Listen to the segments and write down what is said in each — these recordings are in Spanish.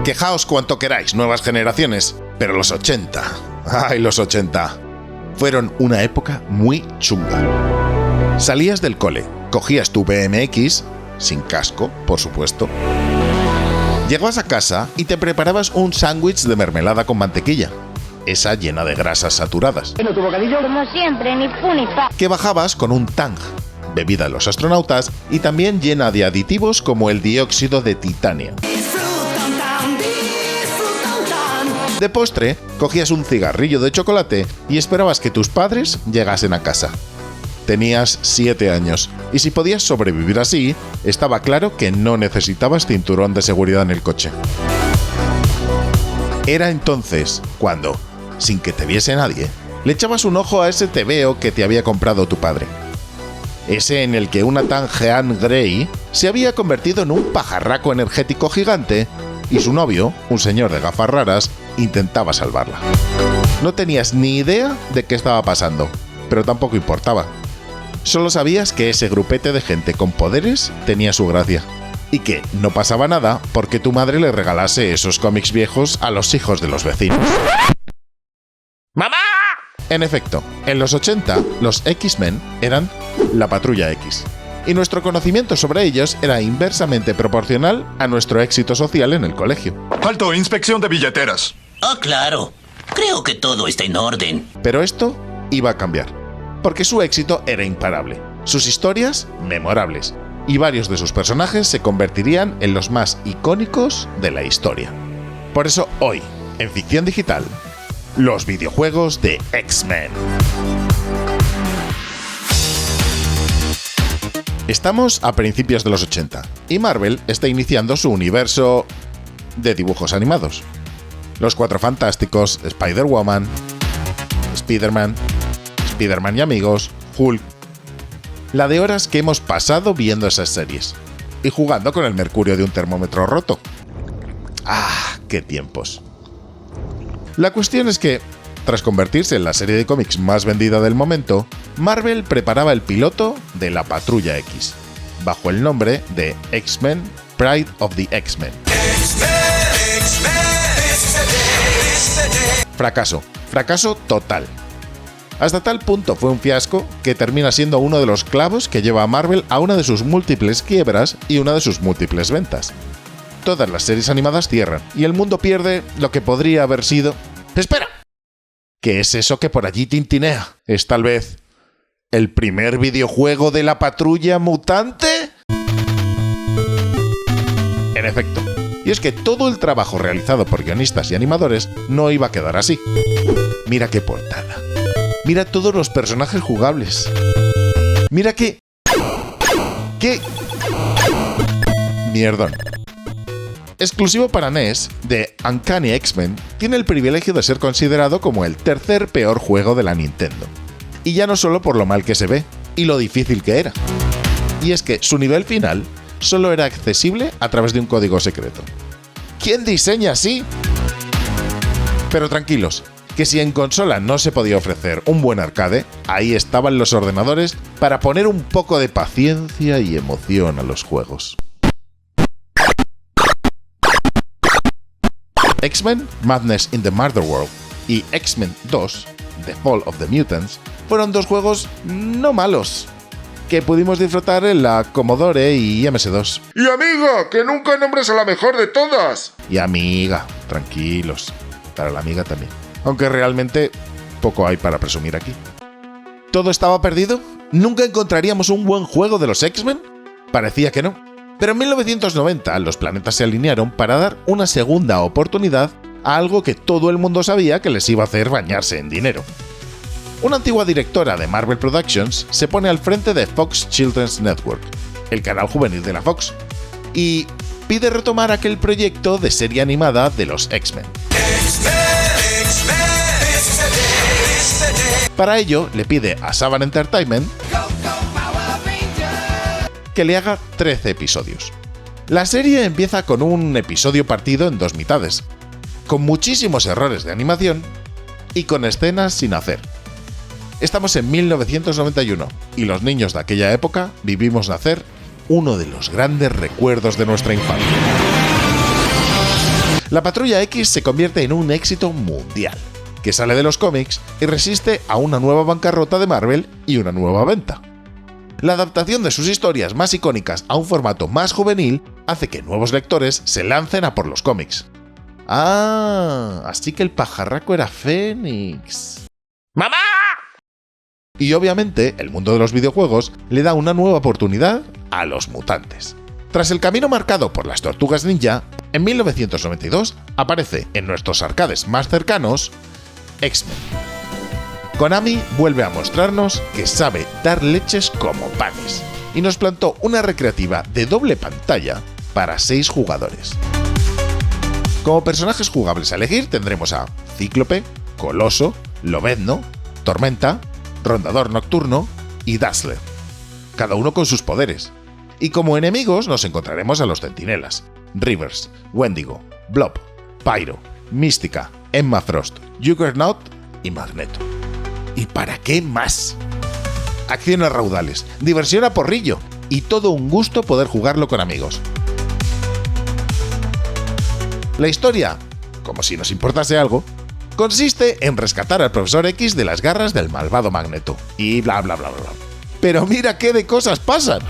Quejaos cuanto queráis, nuevas generaciones, pero los 80, ¡ay, los 80! Fueron una época muy chunga. Salías del cole, cogías tu BMX, sin casco, por supuesto. Llegabas a casa y te preparabas un sándwich de mermelada con mantequilla, esa llena de grasas saturadas. ¿No tu bocadillo? Como siempre, ni fu ni fa. Que bajabas con un Tang, bebida de los astronautas, y también llena de aditivos como el dióxido de titanio. De postre, cogías un cigarrillo de chocolate y esperabas que tus padres llegasen a casa. Tenías 7 años, y si podías sobrevivir así, estaba claro que no necesitabas cinturón de seguridad en el coche. Era entonces cuando, sin que te viese nadie, le echabas un ojo a ese tebeo que te había comprado tu padre. Ese en el que una Tan Jean Grey se había convertido en un pajarraco energético gigante y su novio, un señor de gafas raras, intentaba salvarla. No tenías ni idea de qué estaba pasando, pero tampoco importaba. Solo sabías que ese grupete de gente con poderes tenía su gracia, y que no pasaba nada porque tu madre le regalase esos cómics viejos a los hijos de los vecinos. ¡Mamá! En efecto, en los 80, los X-Men eran la Patrulla X, y nuestro conocimiento sobre ellos era inversamente proporcional a nuestro éxito social en el colegio. ¡Alto! Inspección de billeteras. Ah, claro. Creo que todo está en orden. Pero esto iba a cambiar, porque su éxito era imparable, sus historias memorables, y varios de sus personajes se convertirían en los más icónicos de la historia. Por eso hoy, en Ficción Digital, los videojuegos de X-Men. Estamos a principios de los 80, y Marvel está iniciando su universo de dibujos animados. Los Cuatro Fantásticos, Spider-Woman, Spider-Man, Spider-Man y amigos, Hulk. La de horas que hemos pasado viendo esas series y jugando con el mercurio de un termómetro roto. ¡Ah, qué tiempos! La cuestión es que, tras convertirse en la serie de cómics más vendida del momento, Marvel preparaba el piloto de la Patrulla X, bajo el nombre de X-Men Pride of the X-Men. Fracaso total. Hasta tal punto fue un fiasco que termina siendo uno de los clavos que lleva a Marvel a una de sus múltiples quiebras y una de sus múltiples ventas. Todas las series animadas cierran y el mundo pierde lo que podría haber sido... ¡Espera! ¿Qué es eso que por allí tintinea? ¿Es tal vez el primer videojuego de la Patrulla Mutante? En efecto. Y es que todo el trabajo realizado por guionistas y animadores no iba a quedar así. Mira qué portada. Mira todos los personajes jugables. Mira qué... mierdón. Exclusivo para NES, The Uncanny X-Men tiene el privilegio de ser considerado como el tercer peor juego de la Nintendo. Y ya no solo por lo mal que se ve, y lo difícil que era. Y es que su nivel final solo era accesible a través de un código secreto. ¿Quién diseña así? Pero tranquilos, que si en consola no se podía ofrecer un buen arcade, ahí estaban los ordenadores para poner un poco de paciencia y emoción a los juegos. X-Men Madness in the Murder World y X-Men 2, The Fall of the Mutants, fueron dos juegos no malos, que pudimos disfrutar en la Commodore y MS2. ¡Y amiga, que nunca nombres a la mejor de todas! Y amiga, tranquilos, para la amiga también. Aunque realmente poco hay para presumir aquí. ¿Todo estaba perdido? ¿Nunca encontraríamos un buen juego de los X-Men? Parecía que no. Pero en 1990 los planetas se alinearon para dar una segunda oportunidad a algo que todo el mundo sabía que les iba a hacer bañarse en dinero. Una antigua directora de Marvel Productions se pone al frente de Fox Children's Network, el canal juvenil de la Fox, y pide retomar aquel proyecto de serie animada de los X-Men. Para ello, le pide a Saban Entertainment que le haga 13 episodios. La serie empieza con un episodio partido en dos mitades, con muchísimos errores de animación y con escenas sin hacer. Estamos en 1991 y los niños de aquella época vivimos nacer uno de los grandes recuerdos de nuestra infancia. La Patrulla X se convierte en un éxito mundial, que sale de los cómics y resiste a una nueva bancarrota de Marvel y una nueva venta. La adaptación de sus historias más icónicas a un formato más juvenil hace que nuevos lectores se lancen a por los cómics. Ah, así que el pajarraco era Fénix. ¡Mamá! Y obviamente, el mundo de los videojuegos le da una nueva oportunidad a los mutantes. Tras el camino marcado por las Tortugas Ninja, en 1992 aparece en nuestros arcades más cercanos X-Men. Konami vuelve a mostrarnos que sabe dar leches como panes y nos plantó una recreativa de doble pantalla para 6 jugadores. Como personajes jugables a elegir tendremos a Cíclope, Coloso, Lobezno, Tormenta, Rondador Nocturno y Dazzler, cada uno con sus poderes. Y como enemigos nos encontraremos a los Centinelas, Rivers, Wendigo, Blob, Pyro, Mística, Emma Frost, Juggernaut y Magneto. ¿Y para qué más? Acciones raudales, diversión a porrillo y todo un gusto poder jugarlo con amigos. La historia, como si nos importase algo, consiste en rescatar al Profesor X de las garras del malvado Magneto y bla bla bla bla. Pero mira qué de cosas pasan.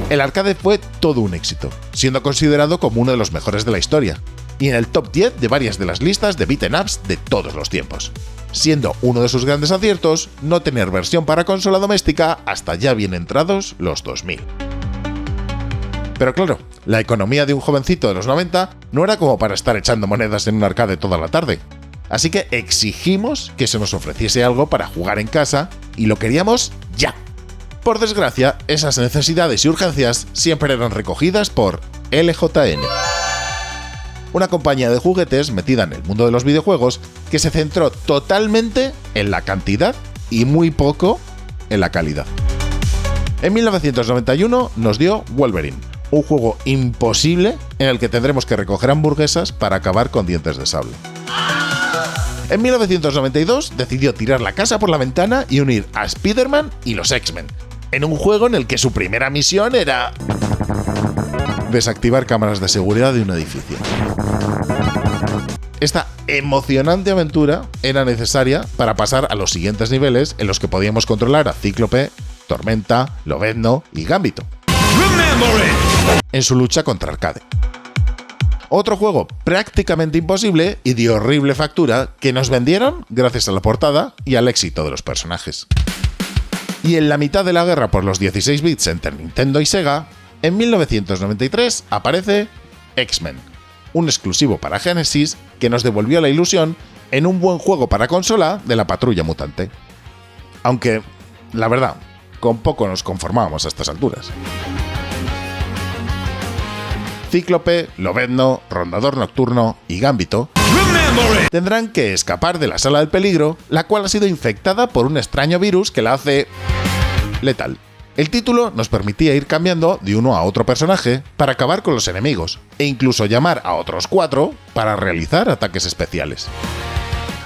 El arcade fue todo un éxito, siendo considerado como uno de los mejores de la historia, y en el top 10 de varias de las listas de beat'em ups de todos los tiempos, siendo uno de sus grandes aciertos no tener versión para consola doméstica hasta ya bien entrados los 2000. Pero claro, la economía de un jovencito de los 90 no era como para estar echando monedas en un arcade toda la tarde, así que exigimos que se nos ofreciese algo para jugar en casa y lo queríamos ya. Por desgracia, esas necesidades y urgencias siempre eran recogidas por LJN, una compañía de juguetes metida en el mundo de los videojuegos que se centró totalmente en la cantidad y muy poco en la calidad. En 1991 nos dio Wolverine, un juego imposible en el que tendremos que recoger hamburguesas para acabar con dientes de sable. En 1992 decidió tirar la casa por la ventana y unir a Spider-Man y los X-Men, en un juego en el que su primera misión era desactivar cámaras de seguridad de un edificio. Esta emocionante aventura era necesaria para pasar a los siguientes niveles en los que podíamos controlar a Cíclope, Tormenta, Lobezno y Gambito en su lucha contra Arcade. Otro juego prácticamente imposible y de horrible factura que nos vendieron gracias a la portada y al éxito de los personajes. Y en la mitad de la guerra por los 16 bits entre Nintendo y Sega, en 1993 aparece X-Men, un exclusivo para Genesis que nos devolvió la ilusión en un buen juego para consola de la Patrulla Mutante. Aunque, la verdad, con poco nos conformábamos a estas alturas. Cíclope, Lobezno, Rondador Nocturno y Gambito tendrán que escapar de la sala del peligro, la cual ha sido infectada por un extraño virus que la hace letal. El título nos permitía ir cambiando de uno a otro personaje para acabar con los enemigos, e incluso llamar a otros 4 para realizar ataques especiales.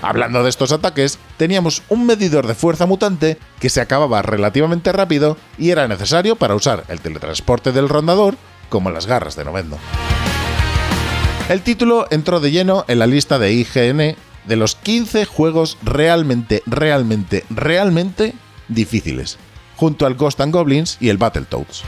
Hablando de estos ataques, teníamos un medidor de fuerza mutante que se acababa relativamente rápido y era necesario para usar el teletransporte del rondador como las garras de Lobezno. El título entró de lleno en la lista de IGN de los 15 juegos realmente difíciles, junto al Ghosts and Goblins y el Battletoads.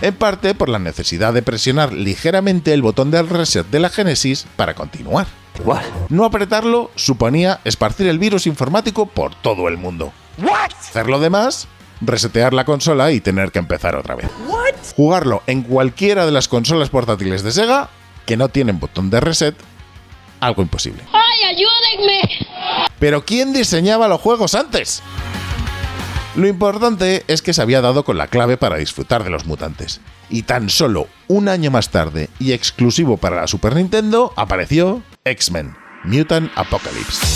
En parte por la necesidad de presionar ligeramente el botón del reset de la Genesis para continuar. What? No apretarlo suponía esparcir el virus informático por todo el mundo. What? Hacer lo demás, resetear la consola y tener que empezar otra vez. What? Jugarlo en cualquiera de las consolas portátiles de Sega que no tienen botón de reset, algo imposible. ¡Ay, ayúdenme! ¿Pero quién diseñaba los juegos antes? Lo importante es que se había dado con la clave para disfrutar de los mutantes. Y tan solo un año más tarde, y exclusivo para la Super Nintendo, apareció X-Men: Mutant Apocalypse.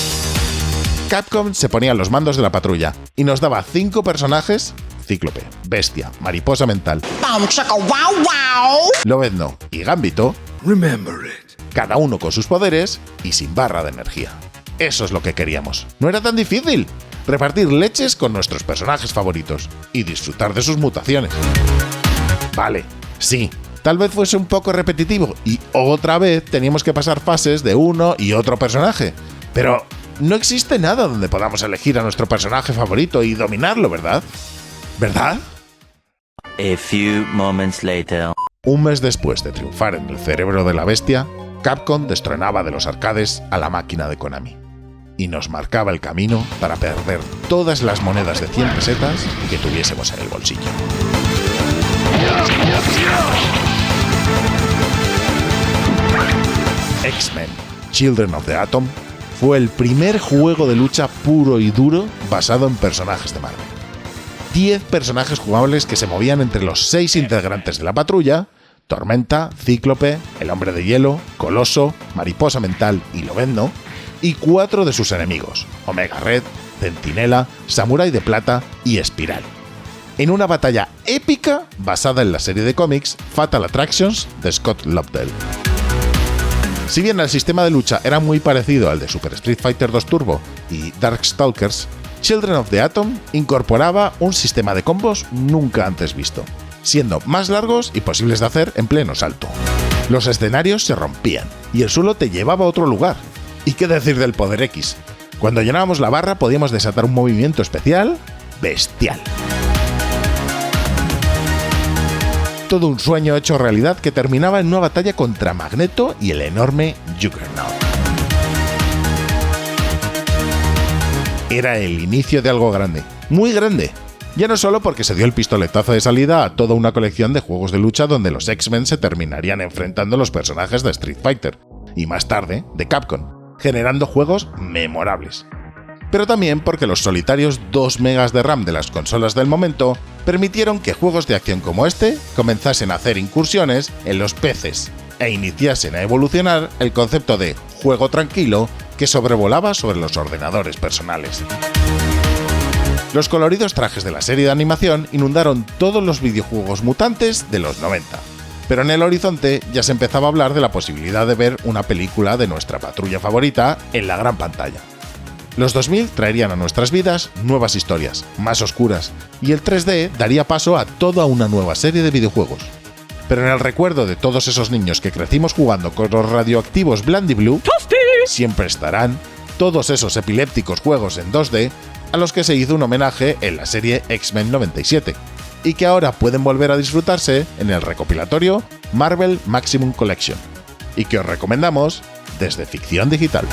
Capcom se ponía a los mandos de la patrulla y nos daba 5 personajes: Cíclope, Bestia, Mariposa Mental, Lobezno y Gambito, cada uno con sus poderes y sin barra de energía. Eso es lo que queríamos. No era tan difícil. Repartir leches con nuestros personajes favoritos y disfrutar de sus mutaciones. Vale, sí, Tal vez fuese un poco repetitivo y otra vez teníamos que pasar fases de uno y otro personaje. Pero no existe nada donde podamos elegir a nuestro personaje favorito y dominarlo, ¿verdad? ¿Verdad? A few moments later. Un mes después de triunfar en el cerebro de la bestia, Capcom destronaba de los arcades a la máquina de Konami y nos marcaba el camino para perder todas las monedas de 100 pesetas que tuviésemos en el bolsillo. X-Men Children of the Atom fue el primer juego de lucha puro y duro basado en personajes de Marvel. 10 personajes jugables que se movían entre los 6 integrantes de la patrulla: Tormenta, Cíclope, el Hombre de Hielo, Coloso, Mariposa Mental y Lobezno, y 4 de sus enemigos: Omega Red, Centinela, Samurái de Plata y Espiral, en una batalla épica basada en la serie de cómics Fatal Attractions de Scott Lobdell. Si bien el sistema de lucha era muy parecido al de Super Street Fighter 2 Turbo y Darkstalkers, Children of the Atom incorporaba un sistema de combos nunca antes visto, siendo más largos y posibles de hacer en pleno salto. Los escenarios se rompían y el suelo te llevaba a otro lugar. ¿Y qué decir del Poder X? Cuando llenábamos la barra podíamos desatar un movimiento especial bestial. Todo un sueño hecho realidad que terminaba en una batalla contra Magneto y el enorme Juggernaut. Era el inicio de algo grande, muy grande. Ya no solo porque se dio el pistoletazo de salida a toda una colección de juegos de lucha donde los X-Men se terminarían enfrentando a los personajes de Street Fighter, y más tarde de Capcom, generando juegos memorables. Pero también porque los solitarios 2 megas de RAM de las consolas del momento permitieron que juegos de acción como este comenzasen a hacer incursiones en los PCs e iniciasen a evolucionar el concepto de juego tranquilo que sobrevolaba sobre los ordenadores personales. Los coloridos trajes de la serie de animación inundaron todos los videojuegos mutantes de los 90, pero en el horizonte ya se empezaba a hablar de la posibilidad de ver una película de nuestra patrulla favorita en la gran pantalla. Los 2000 traerían a nuestras vidas nuevas historias, más oscuras, y el 3D daría paso a toda una nueva serie de videojuegos. Pero en el recuerdo de todos esos niños que crecimos jugando con los radioactivos Blandiblue, siempre estarán todos esos epilépticos juegos en 2D a los que se hizo un homenaje en la serie X-Men 97, y que ahora pueden volver a disfrutarse en el recopilatorio Marvel Maximum Collection, y que os recomendamos desde Ficción Digital.